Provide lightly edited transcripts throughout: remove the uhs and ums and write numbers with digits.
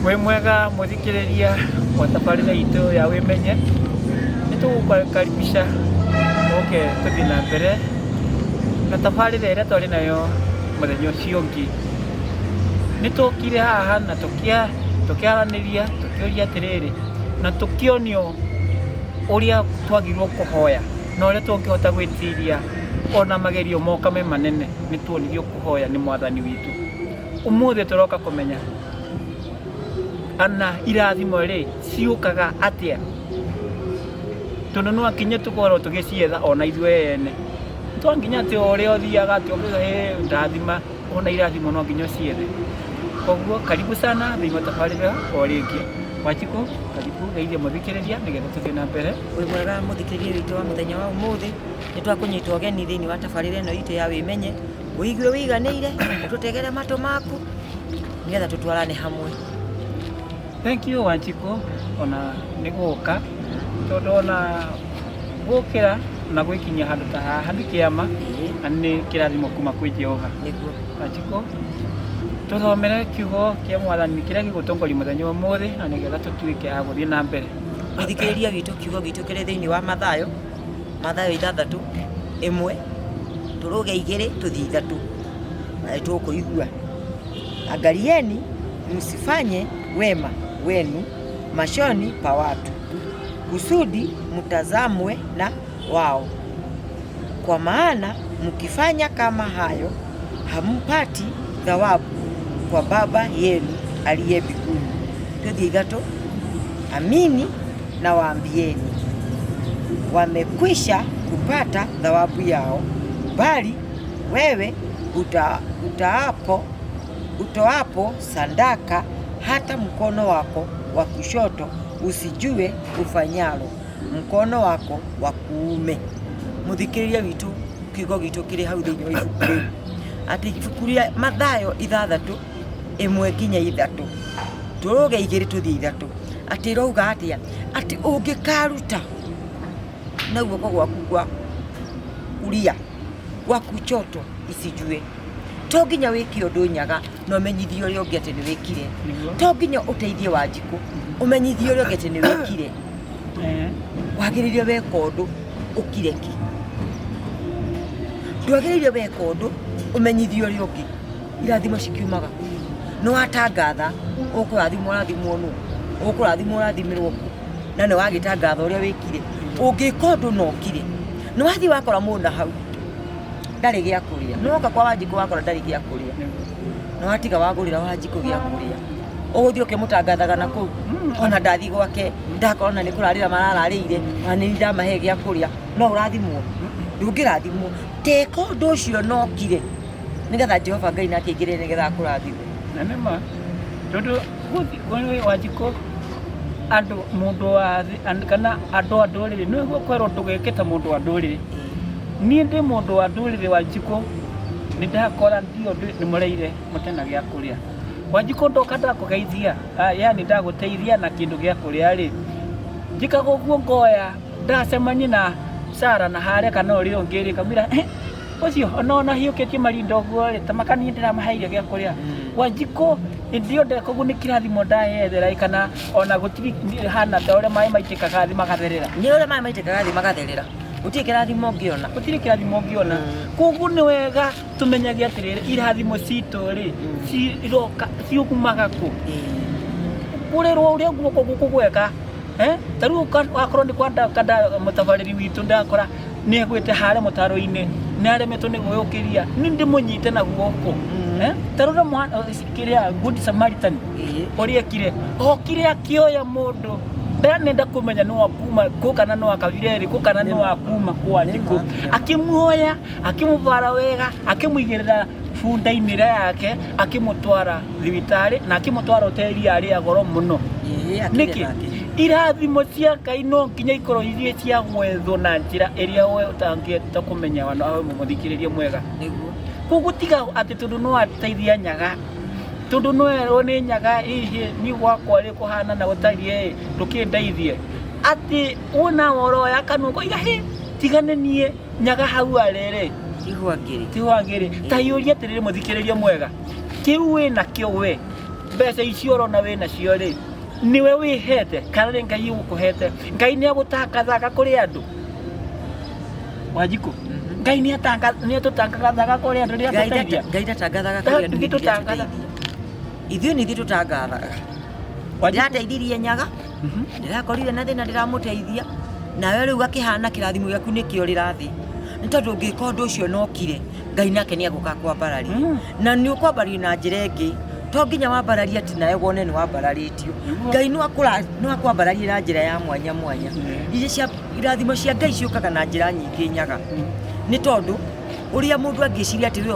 Mwe mwega muthikiriria wa tabarĩra itũ ya Wĩmenye, nĩtũgũkaribisha oke tũthiĩ na mbere na tabarĩra ĩrĩa twarĩ nayo mũthenya ũcio ũngĩ. Nĩtũkire haha na tũkĩaranĩria tũkĩũria atĩrĩrĩ na tũkĩonio ũrĩa twagĩrĩirwo kũhoya na ũrĩa tũngĩhota gwĩtiria ona magerio moka me manene. Nĩtuonirio kũhoya nĩ Mwathani witũ. Ũmũthĩ tũroka kũmenya ana irathimo rĩ ciũkaga atĩa, tondũ no akinye tũkorwo tũgĩcietha ona ithuĩ ene. Twanginya atĩ ũrĩa ũthiaga atĩ ndathima ona irathimo no nginya ũciethe. Koguo karibu sana thĩinĩ wa tabarĩra o rĩngĩ. Wanjikũ, karibu geithia mũthikĩrĩria nĩgetha tũthiĩ na mbere. Wĩ mwega mũthikĩrĩria witũ wa mũthenya wa ũmũthĩ, nĩtwakũnyita ũgeni thĩinĩ wa tabarĩra ĩno itũ ya Wĩmenye. Ũigue wĩiganĩire, ũtũtegere matũ maku nĩgetha tũtwarane hamwe. Thank you Wanjikũ, ona nĩ gũka tondũ ona gũkĩra na gwĩkinyia handũ ta haha nĩ kĩama na nĩ kĩrathimo kuma kwĩ Jehova. Nĩguo Wanjikũ, tũthomere kiugo kĩa Mwathani kĩrĩa gĩgũtongoria mũthenya ũmũthĩ na nĩgetha tũtuĩke a gũthiĩ na mbere. Mũthikĩrĩria witũ, kiugo gitũ kĩrĩ thĩinĩ wa Mathayo 6:1 tũrũge 2 tũthiĩ 3 na tũkũigua. Angalieni msifanye wema wenu machoni pa watu kusudi mtazamwe na wao, kwa maana mkifanya kama hayo hampati thawabu kwa Baba yenu aliye mbinguni. Tũthiĩ 3. Amini na waambieni, wamekwisha kupata thawabu yao, bali wewe utoapo sadaka hata mkono wako wa kushoto usijue ufanyalo mkono wako wa kuume. Muthikĩrĩria witũ, kiugo gitũ kĩrĩ hau thĩinĩ wa ibuku rĩu atĩ ibuku rĩa Mathayo 6:1-3 tũrũge 2 tũthiĩ 3 atĩ rauga atĩa atĩ ũngĩkaruta na guoko gwaku kwa kulia gwa kushoto isijue. To nginya wĩke ũndũ nyaga no menyithio ũrĩa ũngĩ atĩ nĩ wĩkire. To nginya ũteithie Wanjikũ ũmenyithio ũrĩa ũngĩ atĩ nĩ wĩkire. Wagĩrĩire weka ũndũ ũkireki. Ndwagĩrĩire weka ũndũ ũmenyithio ũrĩa ũngĩ. Irathimo cikiumaga no watangatha ũkũrathimwo nũ, ũkũrathimirwo na nĩ wagĩtangatha ũrĩa wĩkire. Ũngĩka ũndũ no kire nĩ wathiĩ wakora mũndũ hau ndarĩ gĩa kũrĩa, no woka kwa Wanjikũ wakora ndarĩ gĩa kũrĩa, no watiga wagũrĩra Wanjikũ gĩa kũrĩa, ũgũthiĩ ũkĩmũtangathaga na kũu ona ndathiĩ gwake ndakorona nĩ kũrarĩra marararĩire na nĩ ndamahe gĩa kũrĩa. No ũrathimwo? Ndũngĩrathimwo. Teka ũndũ ũcio no kire nĩgetha Jehova Ngai nake aingĩrĩre nĩgetha akũrathime. Na nĩma tondũ gũthiĩ Wanjikũ andũ mũndũ wa kana andũ a ndũrĩrĩ nĩ gũkorwo ndũgeke ta mũndũ wa ndũrĩrĩ. Niĩ ndĩ mũndũ wa ndũrĩrĩ Wanjikũ, nĩ ndakora ndio nĩ mũreire mũtena gĩa kũrĩa. Wanjikũ ndoka ndakũgeithia, yani ndagũteithia na kĩndũ gĩa kũrĩa rĩ, njikaga ũguo ngoya ndacemania na Sara na harĩa kana ũrĩa ũngĩ rĩ kamira ũcio ona hiũkĩtie marinda ũguo rĩ tamakani ndĩramaheire gĩa kũrĩa. Wanjikũ ndio ndekũgu nĩ kĩrathimo ndayethera kana ona gũtirĩ hana ta ũrĩa maĩ maitĩkaga thĩ magatherera. Nĩ ũrĩa maĩ maitĩkaga thĩ magatherera. Gũtirĩ kĩrathimo ũngĩona. Gũtirĩ kĩrathimo ũngĩona. Koguo nĩ wega tũmenyage atĩrĩrĩ irathimo citũ rĩ ciroka ciumaga kũ. Kũrerwo ũrĩa guoko gũkũ gweka. Ta rĩu wakorwo nĩ kwanda mũtabarĩri witũ ndakora nĩ egwĩte harĩa mũtaro-inĩ nĩ aremetwo nĩ gwĩũkĩria nĩ ndĩmũnyite na guoko. Ta rĩu kĩrĩa Good Samaritan ũrĩa ekire okire akĩoya mũndũ nenda kũmenya nĩ wakuma kũ kana nĩ wakavire rĩ kũ kana nĩ wakuma Wanjikũ, akĩmuoya akĩmũvara wega akĩmũigĩrĩra bunda-inĩ yake akĩmũtwara thibitarĩ na akĩmũtwara hoteli yarĩ goro mũno. Nĩkĩ irathimo cia Ngai no nginya ikorwo irĩ cia gwethwo na njĩra ĩrĩa we ũtangĩhota kũmenya mũthikĩrĩria mwega. Koguo tiga atĩ tondũ no ateithia nyaga tondũ no erwo nĩ nyaga hihi nĩ gwakwa rĩ kũhana na gũtariĩ ndũkĩndeithie atĩ wona woroya kanua koiga tigane niĩ nyaga hau arĩ tihwangĩrĩ ta yũria atĩrĩrĩ mũthikĩrĩria mwega kĩu wĩ nakĩo we mbeca icio urona wina cio ri niwe wihete kana ni Ngai ugukuhete Ngai ni agutangathaga kuri andu Wanjiku Ngai ni atutangathaga kuri andu ria tutaithia Ngai ndatangathaga kuri andu tutangatha ithuĩ nĩ ithuĩ tũtangathaga ndĩrateithirie Nyaga ndĩrakorire na thĩna ndĩramũteithia nawe rĩu gakĩhana kĩrathimo gĩaku nĩkĩo rĩrathiĩ nĩ tondũ ũngĩka ũndũ ũcio nokire Ngai nake nĩ agũka kwambararia na nĩ ũkwambarario na njĩra ĩngĩ to nginya wambararia atĩ nawe wone nĩ wambararĩtio Ngai no akwambararia na njĩra ya mwanya mwanya iria cia irathimo cia Ngai ciũkaga na njĩra nyingĩ Nyaga nĩ tondũ uria mundu angiciria ati we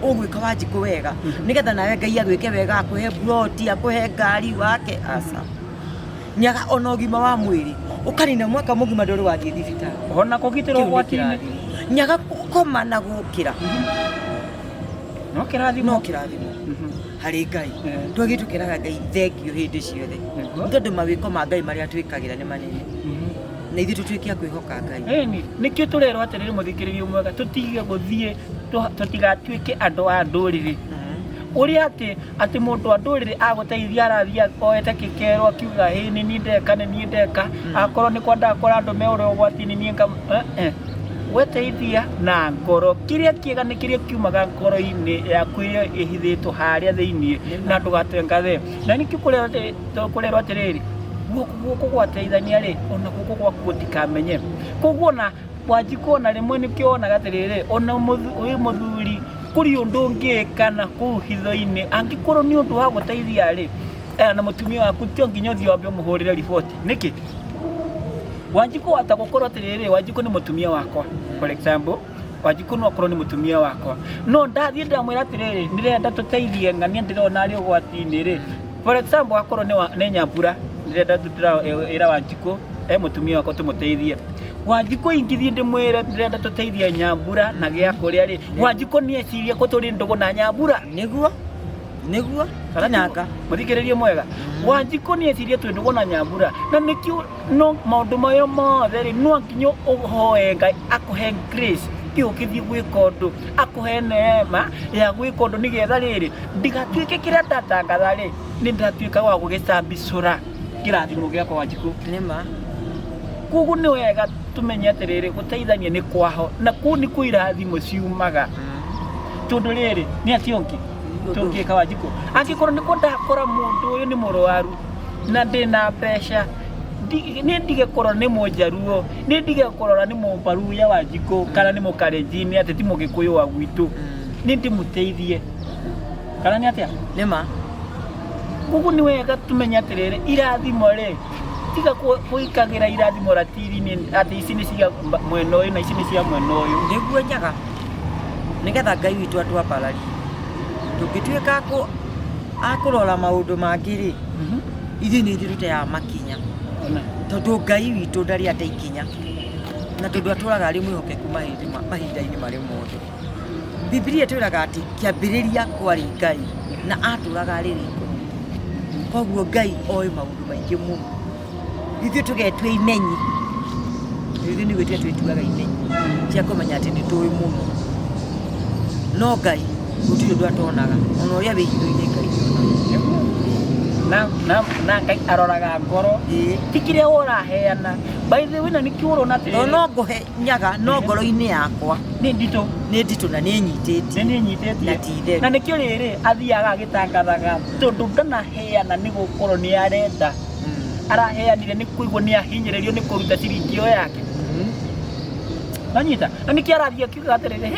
ugwika Wanjiku wega nigetha nawe Ngai agwike wega akuhe broti akuhe ngari wake asa Nyaga ona ũgima wa mwĩrĩ ukanina mwaka mũgima ndũrĩ wathiĩ thibitarĩ ona kugitirwo gwati-inĩ Nyaga koma na gũkĩra no kĩrathimo harĩ Ngai twagĩtũkĩraga Ngai thengio hĩndĩ ciothe tondũ mawĩko ma Ngai marĩa twĩkagĩra nĩ manene na ithuĩ tũtuĩke a kwĩhoka Ngai nĩkĩo tũrerwo atĩrĩrĩ mũthikĩrĩria mwega tũtige gũthiĩ tũtigatuĩke andũ a ndũrĩrĩ uria ati mũndũ wa ndũrĩrĩ agũteithia arathia oete kĩkero akiuga nĩ niĩ ndeka akorwo nĩ kwenda akora andũ me ũrĩa ũgwati-inĩ niĩ weteithia na ngoro kĩrĩa kĩega nĩ kĩrĩa kiumaga ngoro-inĩ yaku ĩrĩa ĩhithĩtwo harĩa thĩinĩ na ndũgatengathe na nĩkĩo kũrerwo atĩrĩrĩ guku gwateithania ri ona guku gwaku gũtikamenye koguo na Wanjiku ona rĩmwe nĩkĩo onaga atĩrĩrĩ ona wĩ mũthuri kũrĩ ũndũ ũngĩka na kũu hitho-inĩ angĩkorwo nĩ ũndũ wa gũteithia rĩ na mũtumia waku tio nginya ũthiĩ wambe ũmũhũrĩre riboti nĩkĩ Wanjiku atagũkorwo atĩrĩrĩ Wanjiku nĩ mũtumia wakwa for example Wanjiku no akorwo nĩ mũtumia wakwa no ndathiĩ ndamwĩra atĩrĩrĩ nĩrenda tũteithie ng'ania ndĩrona arĩ ũgwati-inĩ rĩ for example akorwo nĩ Nyambura ndĩrenda tũtĩra Wanjiku mũtumia wakwa tũmũteithie Wanjiku ingithiĩ ndĩmwĩre ndĩrenda tũteithie Nyambura na gĩa kũrĩa rĩ Wanjiku nĩ eciria ko tũrĩ ndũgũ na Nyambura nĩguo tananga mũthikĩrĩrie mwega Wanjiku nĩ eciria twĩ ndũgũ na Nyambura na nĩkĩo no maũndũ mayo mothe rĩ no nginya ũhoe Ngai akũhe grace ũkĩthiĩ gwĩka ũndũ akũhe neema ya gwĩka ũndũ nĩgetha rĩrĩ ndigatuĩke kĩrĩa ndatangatha rĩ nĩ ndatuĩka wa gũgĩcambicũra kĩrathimo gĩakwa Wanjiku nĩma koguo nĩ wega tũmenye atĩrĩrĩ gũteithania nĩ kwaho na kũu nĩkuo irathimo ciumaga tondũ rĩrĩ nĩ atĩ ũngĩ tũngĩka Wanjiku angĩkorwo nĩ ndakora mũndũ ũyũ nĩ mũrwaru na ndĩna mbeca nĩ ndigĩkorwo nĩ mũnjaruo nĩ ndigĩkorwo nĩ mũmbaruya Wanjiku kana nĩ mũkalenjini atĩ ti mũgĩkũyũ wa gwitũ nĩ ndĩmũteithie kana nĩ atĩa nĩma koguo nĩ wega tũmenye atĩrĩrĩ irathimo rĩ tiga kũikagĩra irathimo ratiri-inĩ atĩ ici nĩ cia mwena ũyũ na ici nĩ cia mwena ũyũ nĩguo Nyaga nĩgetha Ngai witũ atwambararie tũngĩtuĩka akũrora maũndũ mangĩ rĩ ithuĩ nĩ ithuĩ tũteaga makinya tondũ Ngai witũ ndarĩ ate ikinya na tondũ atũraga arĩ mwĩhokeku mahinda-inĩ marĩ mothe Bibilia ĩtwĩraga atĩ kĩambĩrĩria kwarĩ Ngai na atũraga arĩ riko koguo Ngai oĩ maũndũ maingĩ mũno ithuĩ tũgetwe imenyi ithuĩ nĩ gwĩtua twĩtuaga imenyi cia kũmenya atĩ nĩ tũĩ mũno no Ngai gũtirĩ ũndũ atonaga ona ũrĩa wĩ hitho-inĩ Ngai na Ngai aroraga ngoro ti kĩrĩa ũraheana by the way na nĩkĩo ũrona atĩrĩrĩ no ngũhe Nyaga no ngoro-inĩ yakwa nĩ nditũ na nĩ nyitĩtie na nĩkĩo rĩrĩ athiaga agĩtangathaga tondũ ndanaheana nĩ gũkorwo nĩ arenda araheanire nĩ kũigua nĩ ahinyĩrĩrio nĩ kũruta ciringi ĩyo yake anyita na nĩkĩo arathiĩ akiuga atĩrĩrĩ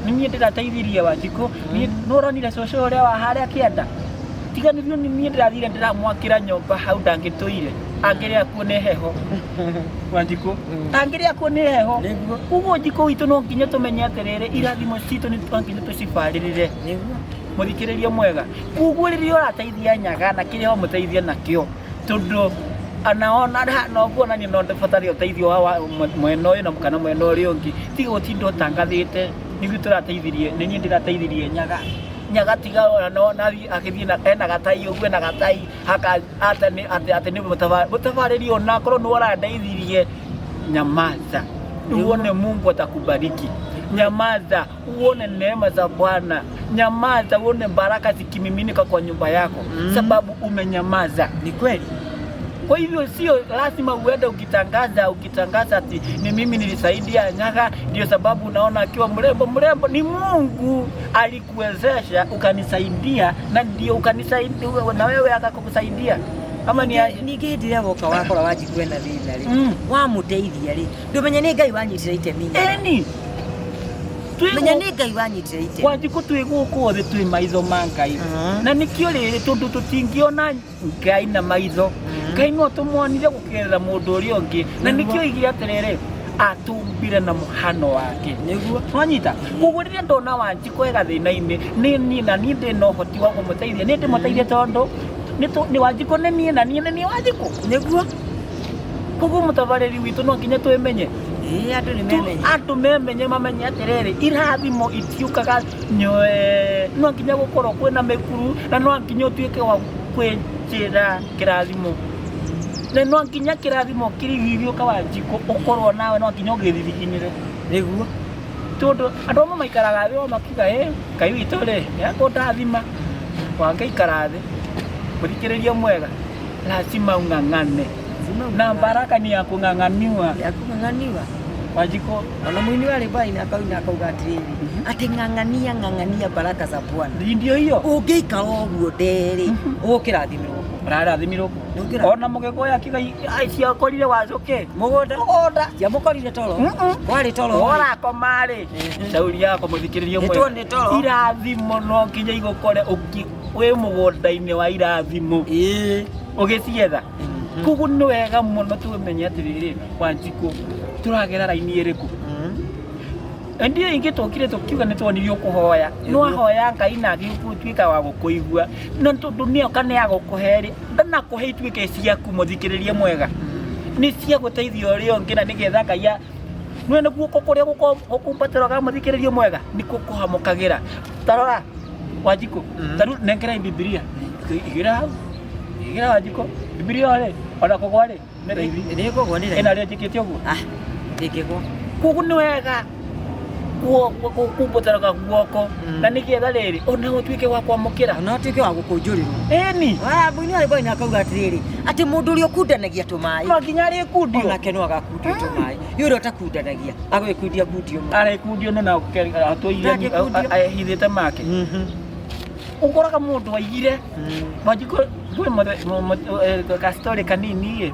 nĩ niĩ ndĩrateithirie Wanjiku nĩ ũronire cũcũ ũrĩa wa harĩa kĩanda tiganĩrio nĩ niĩ ndĩrathire ndĩramwakĩra nyũmba hau ndangĩtũire angĩrĩa kuo nĩ heho Wanjiku angĩrĩa kuo nĩ heho koguo Wanjiku witũ no nginya tũmenye atĩrĩrĩ irathimo citũ nĩ nginya tũcibarĩrĩre mũthikĩrĩrie mwega koguo rĩrĩa ũrateithia Nyaga na kĩrĩa wamũteithia nakĩo tondũ anaona no kuonania no ndabatara ũteithio wa mwena ũyũ na kana mwena ũrĩa ũngĩ tiga gũtinda ũtangathĩte nĩguo tũrateithirie nĩ niĩ ndĩrateithirie Nyaga tiga ona no agĩthiĩ na ena gatai ũguo na gatai atĩ nĩ mũtabarĩri ona korwo nĩ ũrandeithirie nyamaza uone Mungu atakubariki nyamaza uone neema za Bwana nyamaza uone baraka zikimiminika kwa nyumba yako sababu umenyamaza. Ni kweli. Kwa hivyo sio lazima uende ukitangaza ati ni mimi nilisaidia Nyaga ndio sababu unaona akiwa mrembo. Ni Mungu alikuwezesha ukanisaidia na ndio ukanisaidia na wewe akakusaidia. Ama ni aje nigidira boka wakora waji kwenda thina ri wa muteithia ri ndumenye ni Ngai wanyitira itemi eni menya ni Ngai wanyitira itemi Wanjiku twiguku othe twi maitho ma Ngai na nikio riri tundu tutingiona Ngai na maitho Ngai no tumwonire gukirira mundu uri ungi na nikio igira atiriri atumbire na muhano wake niguo twanyita kuguo riria ndona Wanjiku ega thina-ini ni na ni ndina uhoti wa kumuteithia ni ndimuteithia tondu ni Wanjiku ni na ni Wanjiku niguo kuguo mutabariri witu no nginya twimenye andu memenye mamenye atiriri irathimo itiukaga nyoe no nginya gukorwo kwina mikuru na no nginya utuike wa kwinjira kirathimo na no nginya kirathimo kirigithio ka Wanjiku ukorwo nawe no nginya ugithithinyire niguo tondu andu amwe maikaraga thĩ makiuga Ngai witu ri niakundathima wangeikara thĩ muthikiriria mwega lazima ung'ang'ane na baraka ni ya kung'ang'aniwa Wanjiku ona mwini wale bai akauga atiriri ati ng'ang'ania baraka za Bwana ndio hiyo ungeikara uguo nderi ukirathimiro rarathimirwo ona mugekoya kiga cia korire wacoke mugunda cia mukorire toro wari toro ora komari shauri yako muthikiririe mwe irathimo no kinya igukore wi mugunda-ini wa irathimo ugicietha kugu ni wega muno tumenye atiriri Wanjiku turagera raini iriku ndio ingi tokire tukiuga ni twonirio kuhoya no ahoya Ngai na agituika wa gukuigua no dunia kana ya gukuheri ndana kuhe ituike ciaku muthikiririe mwega ni cia guteithia urio ngina nigetha Ngai nwene guko kuria gukumbatira ga muthikiririe mwega ni kukuhamukagira tarora Wanjiku taru nengera Biblia igira Wanjiku Biblia ri ona kogwari ni kogwani ina ri njikite uguo ndikigwo kugu ni wega kumbutaraga guoko na nigetha riri ona utuike wa kwamukira ona utuike wa gukunjurirwo eni mwini wale bai akauga atiriri ati mundu uri ukundanagia tumai no nginya ri kundio ona keno agakundia tumai yuri utakundanagia agwikundia kundio are kundio no na atoire ahithite make ukoraga mundu waigire Wanjiku gwe ka story kanini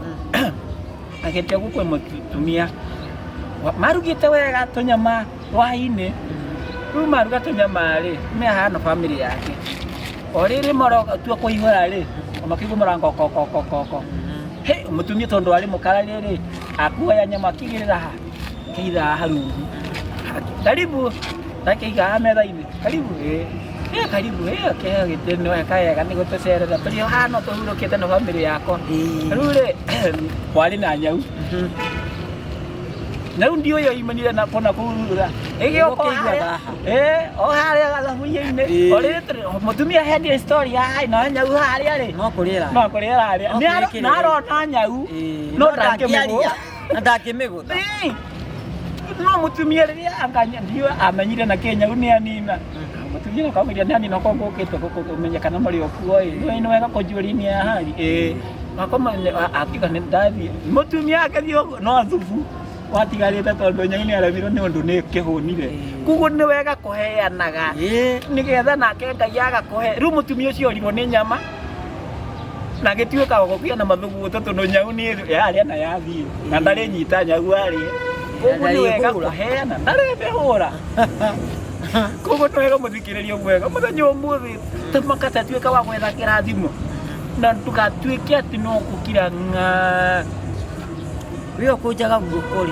agetia gukwe mutumia marugite wega tunyama waini riu maruga tunyama ri me hana family yake oriri moro tu kuihura ri makigu murango koko he mutumia tondu ari mukara riri akuoya nyama kigirira ha kiitha harungu karibu takiga metha-ini karibu karibu keheo gitini wekayega ni gutucerera turi hano tuhurukite na family yako riu ri kwari na nyau na ndio yo imanire na kona kurura igio ko o haria gathabu-ini orire mutumia hendi story ya na nyau haria ri no kurira haria ni arona nyau no ndakimigutha no mutumia riria anganya ndio amenyire na Kenya ni anina mutumia na kamili nani na kwa gukite kumenya kana mari okuo ni wega kujurini ya hali akoma akiga ni ndathi mutumia akathio no athubu watigarite tondu nyau ni arathirwo ni undu ni kihunire kuguo ni wega kuheanaga nigetha nake Ngai agakuhe riu mutumia ucio orirwo ni nyama na gituika gukuia na mathugu tondu nyau ni yaria na yathii na ndari nyita nyau ari kuguo ni wega kuheana ndari behura kuguo ni wega muthikiririo mwega muthenya umuthi tumakata tuika wa gwetha kirathimo na tukatuike ati no gukira wio kujaga gukuri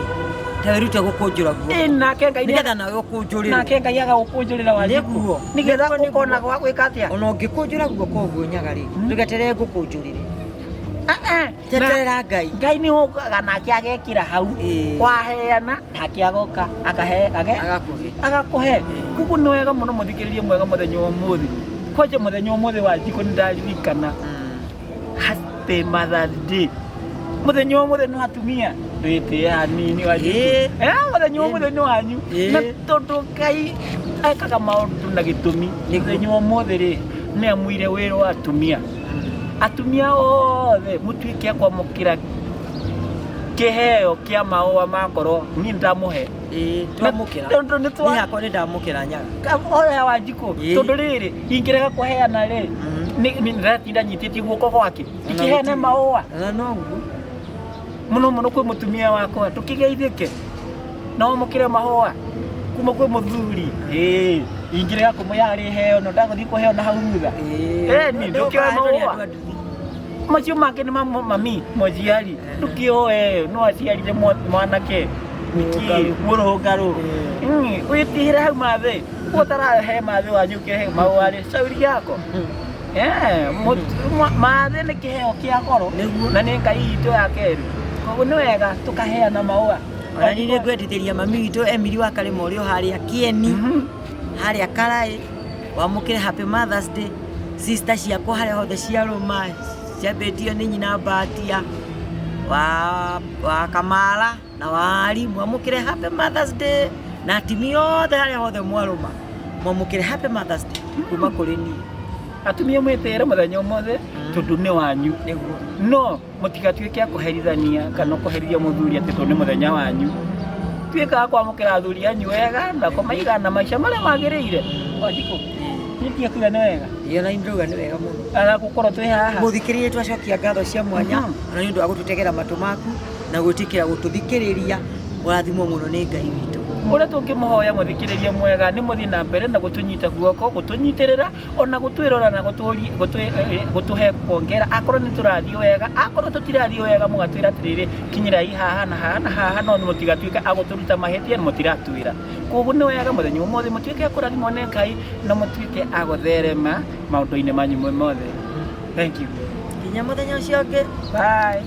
tawirute gukunjura guo nake Ngai nigetha nawe ukunjurire nake Ngai agagukunjurira Wanjiku nigetha ukona gwa gwika atia ona ungikunjura guo koguo Nyaga ri ndugetere gukunjurire teterera Ngai ni ukaga nake agekira hau waheana nake agoka agakuhe kugu ni wega muno muthikiririe mwega muthenya umuthi koje muthenya umuthi Wanjiku ndaririkana happy Mother's Day muthenya umuthi no atumia ndwite ya nini Wanjiku muthenya umuthi ni wanyu na tondu Ngai ekaga maũndũ na gĩtũmi mũthenya ũmũthĩ rĩ nĩ amwire wĩra wa atumia othe mũtuĩke kwamũkĩra kĩheo kĩa mahũa makorwo niĩ ndamũhe twamũkĩra niĩ hakwa nĩ ndamũkĩra Nyaga oya Wanjikũ tondũ rĩrĩ ingĩrega kũheana rĩ nĩndĩratinda nyitĩtie guoko gwake ikĩheane mahũa mũno kwĩ mũtumia wakwa tũkĩgeithĩke no mũkĩre mahũa kuma kwĩ mũthuri ingĩrega kũmũya arĩ heo no ndagũthiĩ kũheo na hau thutha nĩ ndũkĩoe mahũa macio make nĩ mami mũnjiari ndũkĩoe no aciarire mwanake mũrũngarũ wĩtihĩre hau mathĩ ũtarahe mathĩ wanyu ũkĩhe mahũa rĩ cauri yako mathĩ nĩ kĩheo kĩa goro na nĩ Ngai itũ ya kerĩ koguo nĩ wega tũkaheana mahũa ona niĩ nĩ ngwendithĩria mami witũ Emily wa Karĩma ũrĩa harĩa Kieni harĩa Karaĩ wamũkĩre happy Mother's Day sister ciakwa harĩa hothe ciarũma ciambĩtio nĩ nyina Mbatia wa Kamala na wari mwamũkĩre happy Mother's Day na atumia othe harĩa hothe mwarũma mwamũkĩre happy Mother's Day kuma kũrĩ niĩ atumia mwĩtĩĩre mũthenya ũmũthĩ tondũ nĩ wanyu no mũtigatuĩke a kũherithania kana kũherithia mũthuri atĩ tondũ nĩ mũthenya wanyu tuĩkaga kwamũkĩra athuri anyu wega na kũmaiga na maica marĩa magĩrĩire Wanjikũ nĩtie kuga nĩ wega na indauga nĩ wega mũno aga gũkorwo twĩ haha mũthikĩrĩrie twacokia ngatho cia mwanya na nĩ ũndũ wa gũtũtegera matũ maku na gwĩtĩkĩra gũtũthikĩrĩria mũrathimwo mũno nĩ Ngai witũ ũrĩa tũngĩmũhoya mũthikĩrĩrie mwega nĩ mũthiĩ na mbere na gũtũnyita guoko gũtũnyitĩrĩra ona gũtwĩrora na gũtũhe kuongera akorwo nĩ tũrathiĩ wega akorwo tũtirathiĩ wega mũgatwĩra atĩrĩrĩ kinyĩrai haha na haha na haha no mũtigatuĩke a gũtũruta mahĩtia mũtiratwĩra koguo nĩ wega mũthenya ũmũthĩ mũtuĩke a kũrathimwo nĩ Ngai na mũtuĩke a gũtherema maũndũ-inĩ manyu mothe. Thank you. Nginya mũthenya ũcio ũngĩ. Bye.